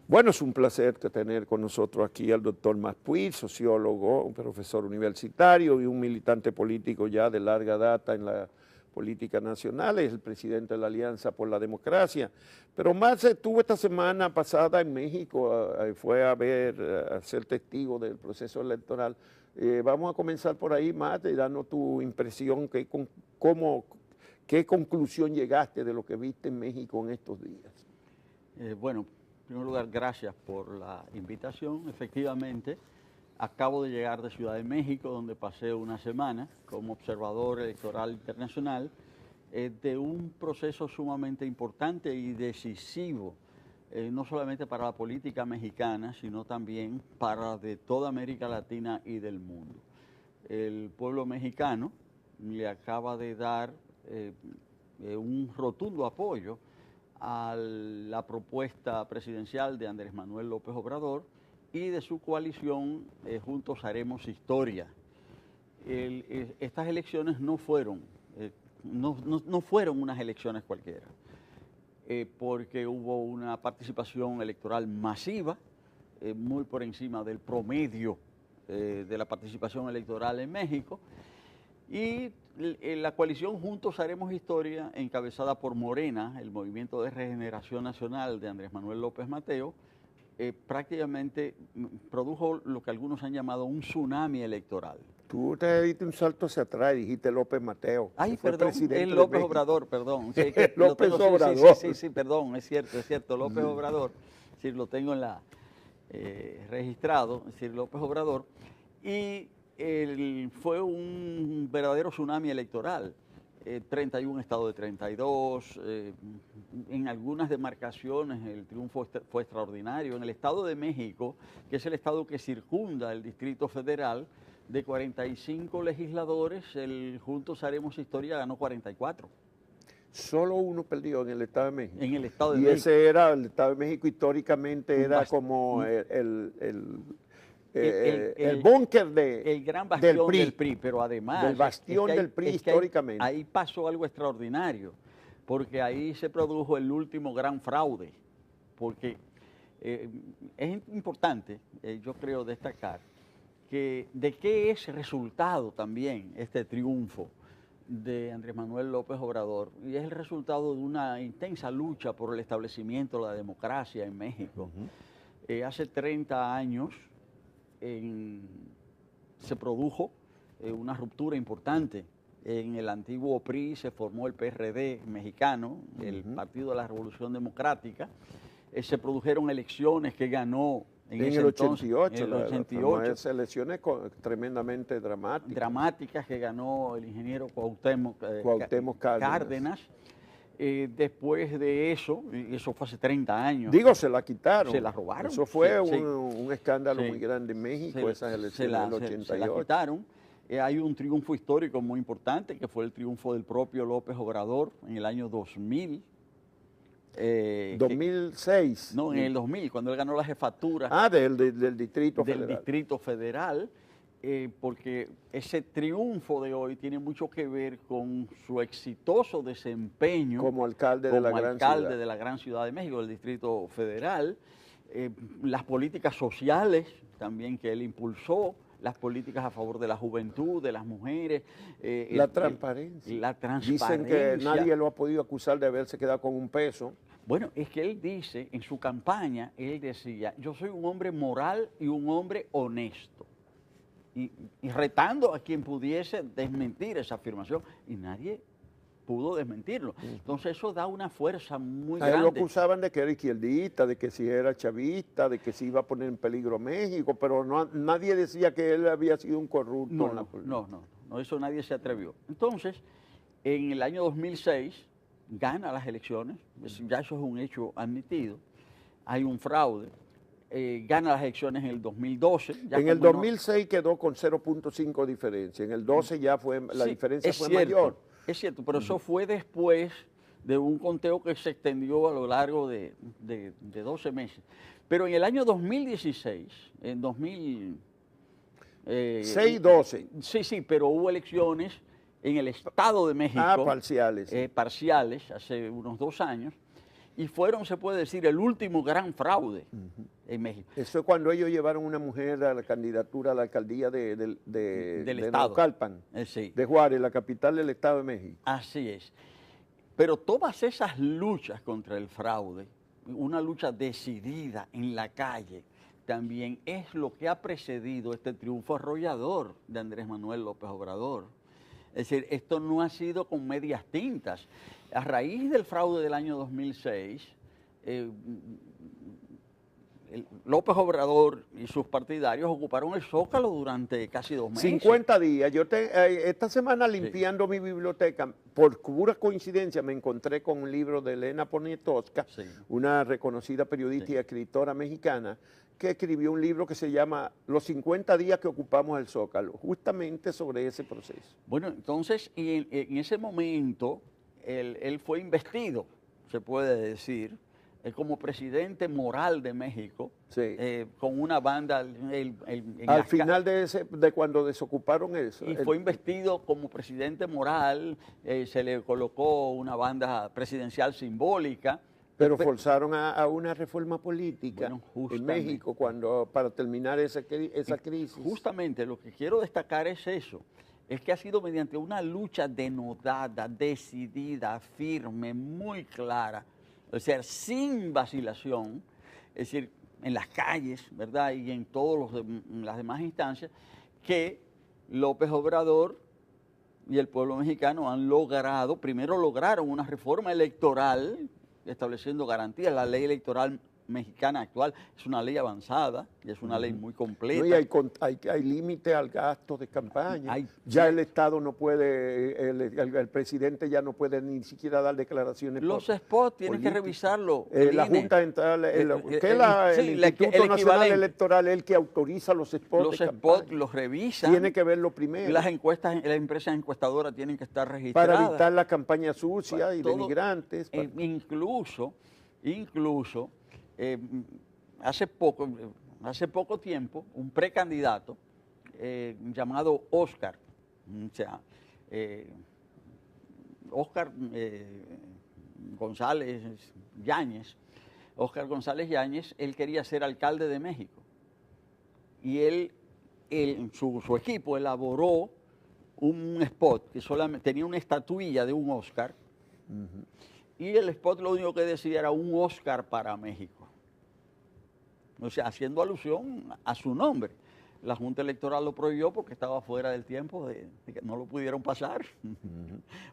Bueno, es un placer tener con nosotros aquí al doctor Maspuig, sociólogo, un profesor universitario y un militante político ya de larga data en la política nacional, es el presidente de la Alianza por la Democracia. Pero más estuvo esta semana pasada en México, fue a ser testigo del proceso electoral. Vamos a comenzar por ahí, Mate, dando tu impresión, qué conclusión llegaste de lo que viste en México en estos días. Bueno, en primer lugar, gracias por la invitación. Efectivamente, acabo de llegar de Ciudad de México, donde pasé una semana como observador electoral internacional de un proceso sumamente importante y decisivo, no solamente para la política mexicana, sino también para de toda América Latina y del mundo. El pueblo mexicano le acaba de dar un rotundo apoyo a la propuesta presidencial de Andrés Manuel López Obrador y de su coalición Juntos Haremos Historia. Estas elecciones no fueron unas elecciones cualquiera, porque hubo una participación electoral masiva, muy por encima del promedio de la participación electoral en México, y la coalición Juntos Haremos Historia, encabezada por Morena, el Movimiento de Regeneración Nacional de Andrés Manuel López Mateo, prácticamente produjo lo que algunos han llamado un tsunami electoral. Tú te diste un salto hacia atrás y dijiste López Mateo. Ay, perdón, el López Obrador, perdón. Sí, López Obrador. Sí, perdón, es cierto, López Obrador, es decir, lo tengo en la registrado, es decir, López Obrador, y fue un verdadero tsunami electoral. 31 estados de 32, en algunas demarcaciones el triunfo fue extraordinario. En el Estado de México, que es el estado que circunda el Distrito Federal, de 45 legisladores, el Juntos Haremos Historia ganó 44. Solo uno perdió en el Estado de México. En el Estado de México. Y ese era, el Estado de México históricamente era como el búnker el gran bastión del PRI, pero además del bastión del PRI históricamente. Ahí pasó algo extraordinario, porque ahí se produjo el último gran fraude, porque es importante, yo creo, destacar de qué es resultado también este triunfo de Andrés Manuel López Obrador, y es el resultado de una intensa lucha por el establecimiento de la democracia en México. Hace 30 años se produjo una ruptura importante. En el antiguo PRI se formó el PRD mexicano, el Partido de la Revolución Democrática. Se produjeron elecciones que ganó en el 88. En el 88. Elecciones tremendamente dramáticas. Dramáticas que ganó el ingeniero Cuauhtémoc Cárdenas. Después de eso, y eso fue hace 30 años. Digo, se la quitaron. Se la robaron. Eso fue un escándalo muy grande en México, esas elecciones del 88. Se la quitaron. Hay un triunfo histórico muy importante, que fue el triunfo del propio López Obrador en el año 2000. 2006. No, en el 2000, cuando él ganó la jefatura. Del Distrito Federal. Del Distrito Federal. Porque ese triunfo de hoy tiene mucho que ver con su exitoso desempeño como alcalde de la gran ciudad de México, del Distrito Federal, las políticas sociales también que él impulsó, las políticas a favor de la juventud, de las mujeres. La transparencia. La transparencia. Dicen que nadie lo ha podido acusar de haberse quedado con un peso. Bueno, es que él dice, en su campaña, él decía, yo soy un hombre moral y un hombre honesto. Y retando a quien pudiese desmentir esa afirmación, y nadie pudo desmentirlo. Entonces eso da una fuerza muy grande. A él lo acusaban de que era izquierdista, de que si era chavista, de que se iba a poner en peligro México, pero nadie decía que él había sido un corrupto. No, eso nadie se atrevió. Entonces, en el año 2006, gana las elecciones, ya eso es un hecho admitido, hay un fraude. Gana las elecciones en el 2012. En el 2006 quedó con 0.5 diferencia, en el 12 ya fue, la diferencia fue mayor. Es cierto, pero eso fue después de un conteo que se extendió a lo largo de 12 meses. Pero en el año 2016, en 6-12. Sí, pero hubo elecciones en el Estado de México. Parciales. Parciales, hace unos 2 años. y fueron, se puede decir, el último gran fraude en México. Eso es cuando ellos llevaron una mujer a la candidatura a la alcaldía de Estado. Naucalpan, Sí. de Juárez, la capital del Estado de México. Así es. Pero todas esas luchas contra el fraude, una lucha decidida en la calle, también es lo que ha precedido este triunfo arrollador de Andrés Manuel López Obrador. Es decir, esto no ha sido con medias tintas. A raíz del fraude del año 2006, López Obrador y sus partidarios ocuparon el Zócalo durante casi 2 meses. 50 días. Esta semana limpiando mi biblioteca, por pura coincidencia me encontré con un libro de Elena Poniatowska, una reconocida periodista y escritora mexicana, que escribió un libro que se llama Los 50 días que ocupamos el Zócalo, justamente sobre ese proceso. Bueno, entonces, en ese momento, él fue investido, se puede decir, como presidente moral de México, con una banda. Al final de cuando desocuparon eso. Y fue investido como presidente moral, se le colocó una banda presidencial simbólica. Pero forzaron a una reforma política en México para terminar esa crisis. Justamente lo que quiero destacar es eso, es que ha sido mediante una lucha denodada, decidida, firme, muy clara, o sea, sin vacilación, es decir, en las calles, ¿verdad? Y en las demás instancias, que López Obrador y el pueblo mexicano han logrado, primero lograron una reforma electoral estableciendo garantías. La ley electoral mexicana actual es una ley avanzada y es una ley muy completa. No, y hay límite al gasto de campaña. Ya el Estado no puede, el presidente ya no puede ni siquiera dar declaraciones. Los spots tienen que revisarlo. La Junta Central, el Instituto Nacional Electoral es el que autoriza los spots. Los spots los revisan. Tiene que verlo primero. Las empresas encuestadoras tienen que estar registradas. Para evitar la campaña sucia y denigrantes. Incluso hace poco tiempo, un precandidato llamado Oscar, o sea, Oscar González Yáñez, él quería ser alcalde de México. Y su equipo elaboró un spot que solamente tenía una estatuilla de un Oscar, y el spot lo único que decía era un Oscar para México. O sea, haciendo alusión a su nombre. La Junta Electoral lo prohibió porque estaba fuera del tiempo de que no lo pudieron pasar.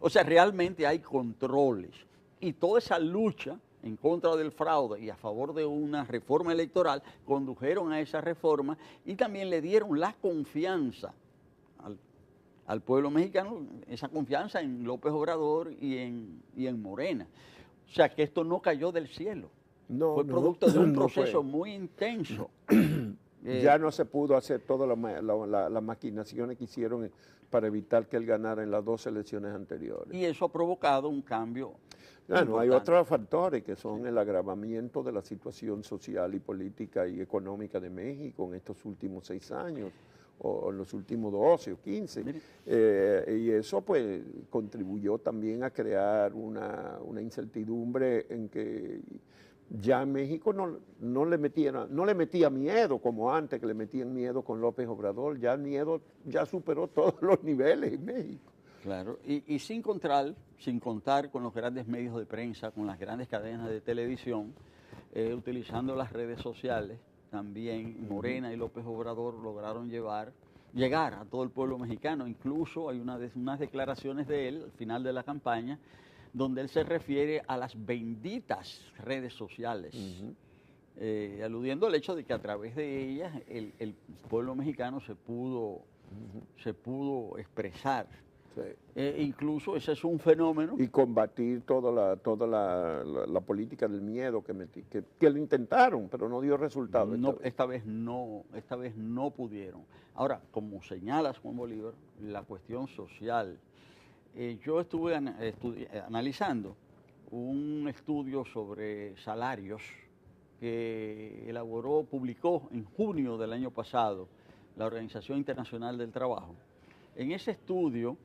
O sea, realmente hay controles. Y toda esa lucha en contra del fraude y a favor de una reforma electoral condujeron a esa reforma y también le dieron la confianza al pueblo mexicano, esa confianza en López Obrador y en Morena. O sea, que esto no cayó del cielo. Fue producto de un proceso muy intenso. Ya no se pudo hacer todas las maquinaciones que hicieron para evitar que él ganara en las 2 elecciones anteriores. Y eso ha provocado un cambio. Bueno, hay otros factores que son el agravamiento de la situación social y política y económica de México en estos últimos 6 años. O en los últimos 12 o 15. Y eso pues contribuyó también a crear una incertidumbre en que ya México no le metía miedo como antes, que le metían miedo con López Obrador. Ya el miedo ya superó todos los niveles en México. Claro, y sin contar con los grandes medios de prensa, con las grandes cadenas de televisión, utilizando las redes sociales. También Morena y López Obrador lograron llegar a todo el pueblo mexicano. Incluso hay unas declaraciones de él al final de la campaña donde él se refiere a las benditas redes sociales, aludiendo al hecho de que a través de ellas el pueblo mexicano se pudo expresar. Incluso ese es un fenómeno. Y combatir toda la política del miedo que lo intentaron, pero no dio resultado. Esta vez no pudieron. Ahora, como señalas, Juan Bolívar, la cuestión social. Yo estuve analizando un estudio sobre salarios que publicó en junio del año pasado la Organización Internacional del Trabajo. En ese estudio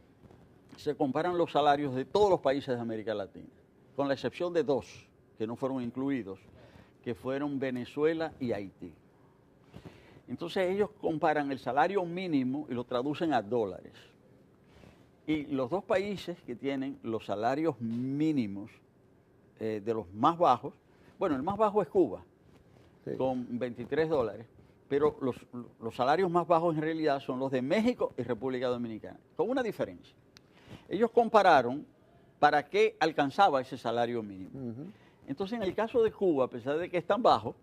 se comparan los salarios de todos los países de América Latina, con la excepción de 2, que no fueron incluidos, que fueron Venezuela y Haití. Entonces ellos comparan el salario mínimo y lo traducen a dólares. Y los dos países que tienen los salarios mínimos de los más bajos, bueno, el más bajo es Cuba, sí, con $23, pero los salarios más bajos en realidad son los de México y República Dominicana, con una diferencia. Ellos compararon para qué alcanzaba ese salario mínimo. Entonces, en el caso de Cuba, a pesar de que es tan bajo,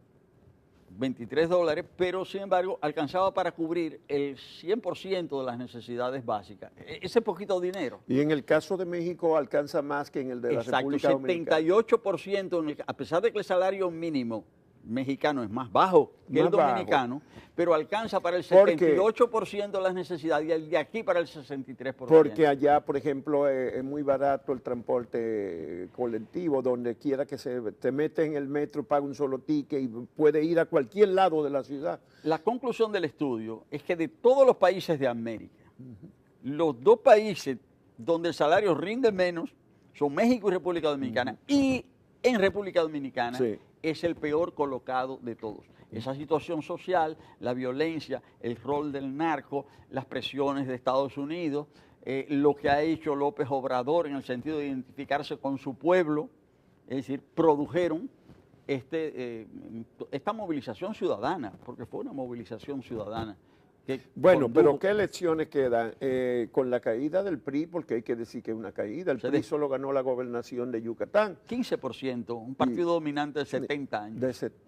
$23, pero sin embargo alcanzaba para cubrir el 100% de las necesidades básicas. Ese poquito dinero. Y en el caso de México alcanza más que en el de la República Dominicana. 78%, a pesar de que el salario mínimo mexicano es más bajo que el dominicano, pero alcanza para el 78% de las necesidades y el de aquí para el 63%. Porque allá, por ejemplo, es muy barato el transporte colectivo, donde quiera que te metes en el metro, paga un solo ticket y puede ir a cualquier lado de la ciudad. La conclusión del estudio es que de todos los países de América, los dos países donde el salario rinde menos son México y República Dominicana, y en República Dominicana es el peor colocado de todos. Esa situación social, la violencia, el rol del narco, las presiones de Estados Unidos, lo que ha hecho López Obrador en el sentido de identificarse con su pueblo, es decir, produjeron esta movilización ciudadana, porque fue una movilización ciudadana. Bueno, pero ¿qué elecciones quedan? Con la caída del PRI, porque hay que decir que es una caída, el PRI solo ganó la gobernación de Yucatán. 15%, un partido dominante de 70 años.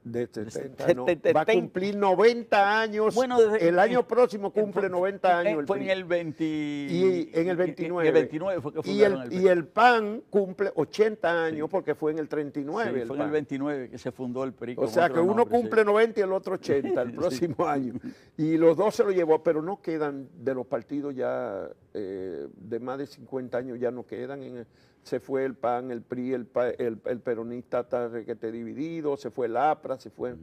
De 70, no. Va a cumplir 90 años, bueno, el año próximo cumple 90 años el fue PRI. En el 20... Y en el 29. En el 29 fue que fundaron el PRI. Y el PAN cumple 80 años porque fue en el 39. Fue en el 29 que se fundó el PRI. O sea que uno cumple 90 y el otro 80 el próximo año. Y los dos se lo llevó, pero no quedan de los partidos ya de más de 50 años, ya no quedan. Se fue el PAN, el PRI, el peronista está requete dividido, se fue el APRA, se fue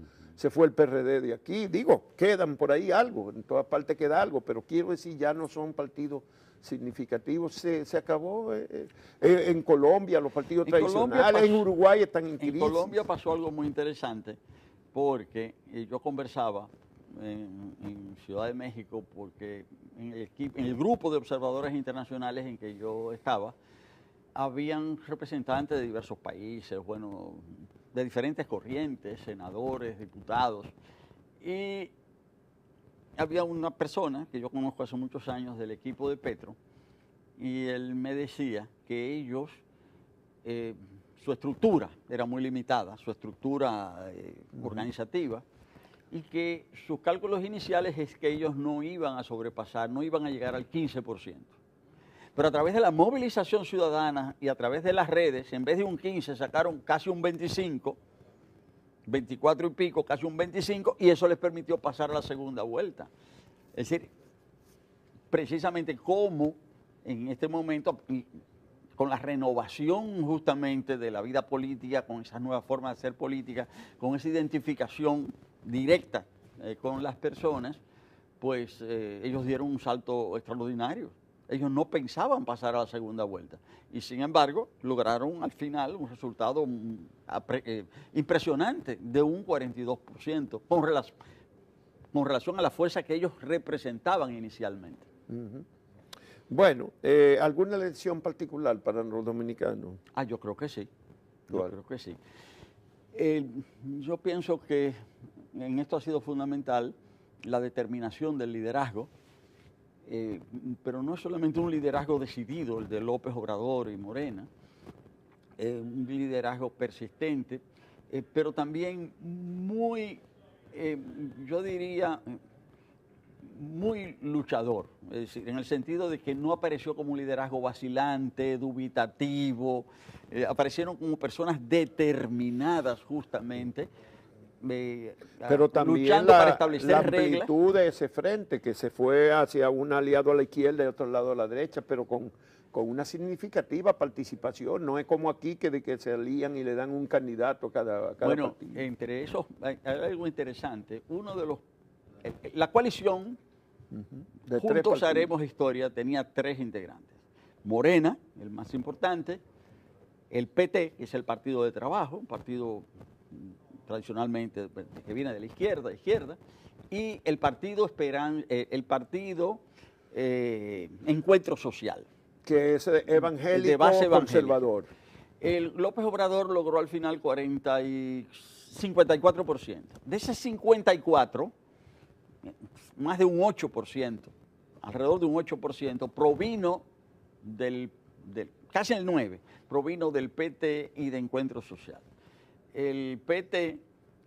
el PRD de aquí. Digo, quedan por ahí algo, en todas partes queda algo, pero quiero decir, ya no son partidos significativos. Se acabó en Colombia, los partidos tradicionales, en Uruguay están en crisis. En Colombia pasó algo muy interesante, porque yo conversaba en Ciudad de México, porque en el grupo de observadores internacionales en que yo estaba, habían representantes de diversos países, bueno, de diferentes corrientes, senadores, diputados, y había una persona que yo conozco hace muchos años del equipo de Petro, y él me decía que ellos, su estructura era muy limitada, su estructura organizativa, y que sus cálculos iniciales es que ellos no iban a sobrepasar, no iban a llegar al 15%. Pero a través de la movilización ciudadana y a través de las redes, en vez de un 15, sacaron casi un 25, 24 y pico, casi un 25, y eso les permitió pasar a la segunda vuelta. Es decir, precisamente cómo en este momento, con la renovación justamente de la vida política, con esa nueva forma de hacer política, con esa identificación directa con las personas, pues ellos dieron un salto extraordinario. Ellos no pensaban pasar a la segunda vuelta y sin embargo lograron al final un resultado impresionante de un 42% con relación a la fuerza que ellos representaban inicialmente. Bueno, ¿alguna elección particular para los dominicanos? Yo creo que sí. Yo creo que sí. Yo pienso que en esto ha sido fundamental la determinación del liderazgo, pero no es solamente un liderazgo decidido, el de López Obrador y Morena, un liderazgo persistente, pero también muy, yo diría, muy luchador, es decir, en el sentido de que no apareció como un liderazgo vacilante, dubitativo, aparecieron como personas determinadas justamente, pero también luchando para establecer la reglas. amplitud de ese frente, que se fue hacia un aliado a la izquierda y otro lado a la derecha, pero con una significativa participación. No es como aquí que se alían y le dan un candidato a cada bueno, partido. Entre esos hay algo interesante. La coalición, Juntos Haremos Historia, tenía 3 integrantes. Morena, el más importante, el PT, que es el Partido de Trabajo, un partido tradicionalmente que viene de la izquierda, y el partido Encuentro Social. Que es evangélico, De base evangélica. conservador. El López Obrador logró al final 54%. De ese 54%, más de un 8%, alrededor de un 8%, provino casi el 9%, provino del PT y de Encuentro Social. El PT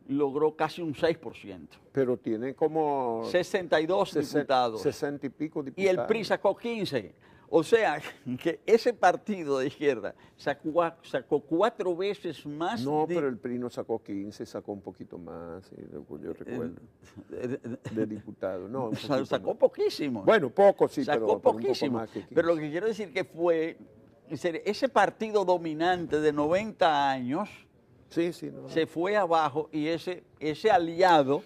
logró casi un 6%. Pero tiene como 62 diputados. 60 y pico diputados. Y el PRI sacó 15. O sea, que ese partido de izquierda sacó 4 veces más. No, pero el PRI no sacó 15, sacó un poquito más, yo recuerdo, de diputados. No, sacó poquísimo. Bueno, poco sí, sacó pero poquísimo. un poco más que 15. Pero lo que quiero decir que fue ese partido dominante de 90 años se fue abajo y ese aliado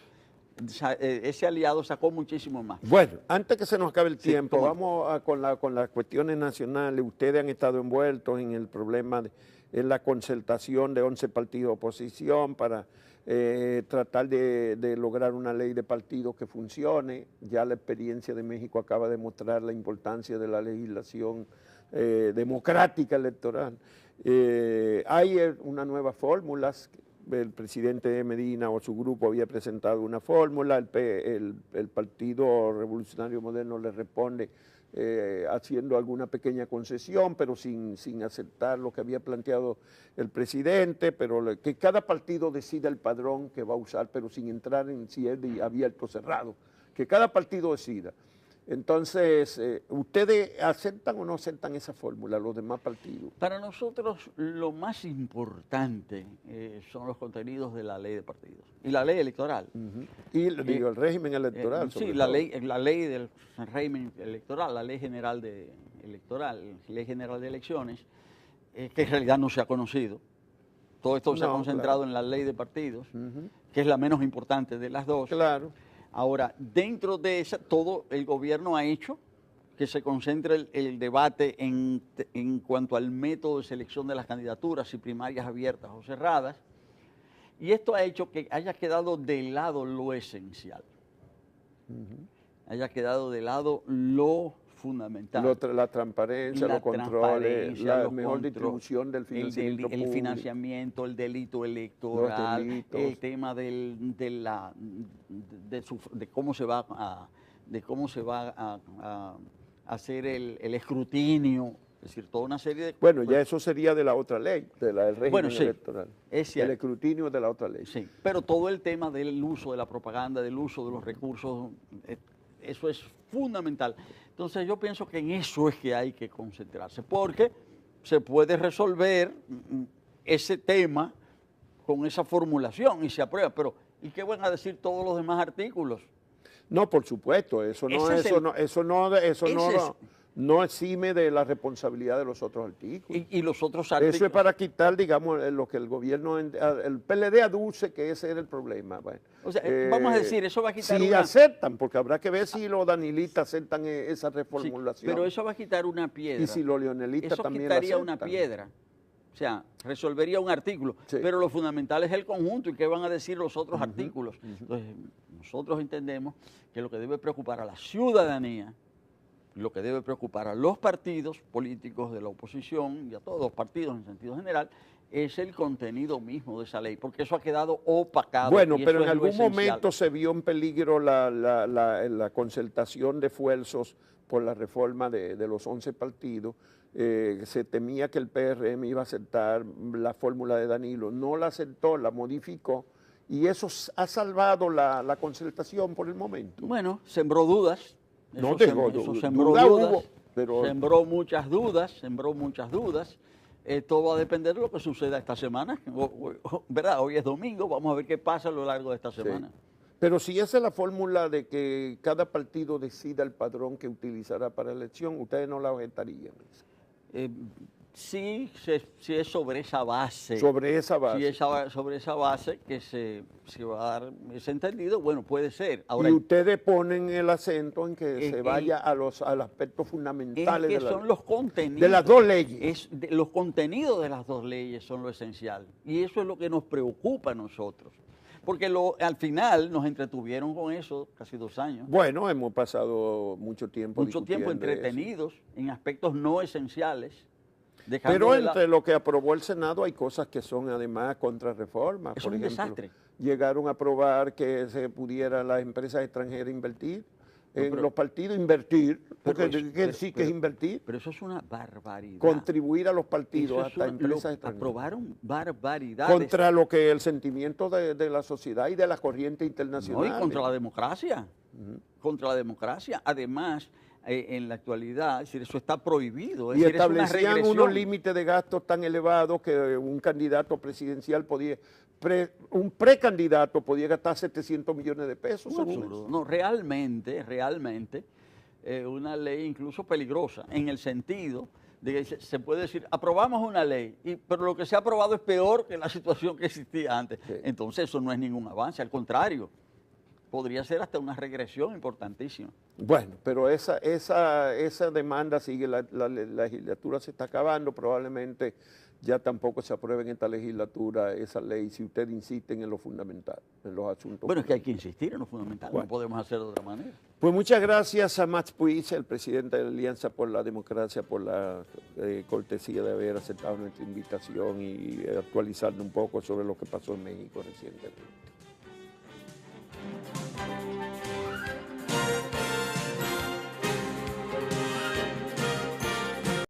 sacó muchísimo más. Bueno, antes que se nos acabe el tiempo, ¿cómo? vamos con las cuestiones nacionales. Ustedes han estado envueltos en el problema en la concertación de 11 partidos de oposición para tratar de lograr una ley de partidos que funcione. Ya la experiencia de México acaba de mostrar la importancia de la legislación democrática electoral. Hay una nueva fórmula. El presidente Medina o su grupo había presentado una fórmula, el Partido Revolucionario Moderno le responde haciendo alguna pequeña concesión, pero sin aceptar lo que había planteado el presidente, pero que cada partido decida el padrón que va a usar, pero sin entrar en si es abierto o cerrado, que cada partido decida. Entonces, ¿ustedes aceptan o no aceptan esa fórmula, los demás partidos? Para nosotros lo más importante son los contenidos de la ley de partidos y la ley electoral. Y digo, el régimen electoral. Sí, la ley del régimen electoral, la ley general de elecciones, que en realidad no se ha conocido. Todo esto se ha concentrado en la ley de partidos, que es la menos importante de las dos. Claro. Ahora, dentro de esa, todo el gobierno ha hecho que se concentre el debate en cuanto al método de selección de las candidaturas, si primarias abiertas o cerradas, y esto ha hecho que haya quedado de lado lo esencial, haya quedado de lado lo fundamental. La transparencia, los controles, la mejor distribución del financiamiento el financiamiento, el delito electoral, el tema de cómo se va a hacer el escrutinio, es decir, toda una serie de... Bueno, ya eso sería de la otra ley, del régimen electoral. Es cierto. El escrutinio de la otra ley. Sí, pero todo el tema del uso de la propaganda, del uso de los recursos, eso es fundamental. Entonces yo pienso que en eso es que hay que concentrarse, porque se puede resolver ese tema con esa formulación y se aprueba, pero ¿y qué van a decir todos los demás artículos? No, por supuesto, no exime de la responsabilidad de los otros artículos. Y los otros artículos. Eso es para quitar, digamos, lo que el gobierno, el PLD aduce que ese era el problema. Bueno, o sea, vamos a decir, eso va a quitar si aceptan, porque habrá que ver si los danilistas aceptan esa reformulación. Sí, pero eso va a quitar una piedra. Y si los leonelistas también la aceptan. Eso quitaría una piedra. O sea, resolvería un artículo, pero lo fundamental es el conjunto y qué van a decir los otros artículos. Entonces, nosotros entendemos que lo que debe preocupar a la ciudadanía, lo que debe preocupar a los partidos políticos de la oposición y a todos los partidos en sentido general, es el contenido mismo de esa ley, porque eso ha quedado opacado. Bueno, pero en algún momento se vio en peligro la concertación de esfuerzos por la reforma de los 11 partidos. Se temía que el PRM iba a aceptar la fórmula de Danilo, no la aceptó, la modificó, y eso ha salvado la concertación por el momento. Bueno, sembró dudas. No tengo eso sembró dudas, sembró muchas dudas. Todo va a depender de lo que suceda esta semana, ¿verdad? Hoy es domingo, vamos a ver qué pasa a lo largo de esta semana. Sí. Pero si esa es la fórmula de que cada partido decida el padrón que utilizará para la elección, ustedes no la objetarían. Sí, sí es sobre esa base. Sobre esa base. Si es sobre esa base que se va a dar ese entendido, bueno, puede ser. Ahora, y ustedes ponen el acento en que se vaya al aspecto fundamentales es que son los contenidos. De las dos leyes. Los contenidos de las dos leyes son lo esencial. Y eso es lo que nos preocupa a nosotros. Porque al final nos entretuvieron con eso casi 2 años. Bueno, hemos pasado mucho tiempo Entretenidos en aspectos no esenciales. Pero entre lo que aprobó el Senado hay cosas que son además contrarreformas. Es por un ejemplo, desastre. Llegaron a aprobar que se pudiera las empresas extranjeras invertir en los partidos, porque sí que es invertir. Pero eso es una barbaridad. Contribuir a los partidos hasta empresas extranjeras. Aprobaron barbaridades. Contra lo que el sentimiento de la sociedad y de la corriente internacional. No, y contra la democracia. Contra la democracia. Además, en la actualidad, es decir, eso está prohibido. Y establecían unos límites de gastos tan elevados que un candidato presidencial un precandidato podía gastar 700 millones de pesos. No, realmente, una ley incluso peligrosa, en el sentido de que se puede decir, aprobamos una ley, pero lo que se ha aprobado es peor que la situación que existía antes. Sí. Entonces eso no es ningún avance, al contrario. Podría ser hasta una regresión importantísima. Bueno, pero esa demanda sigue, la legislatura se está acabando, probablemente ya tampoco se apruebe en esta legislatura esa ley si usted insiste en lo fundamental, en los asuntos. Bueno, es que hay que insistir en lo fundamental, bueno, no podemos hacer de otra manera. Pues muchas gracias a Max Puig, el presidente de la Alianza por la Democracia, por la cortesía de haber aceptado nuestra invitación y actualizarnos un poco sobre lo que pasó en México recientemente.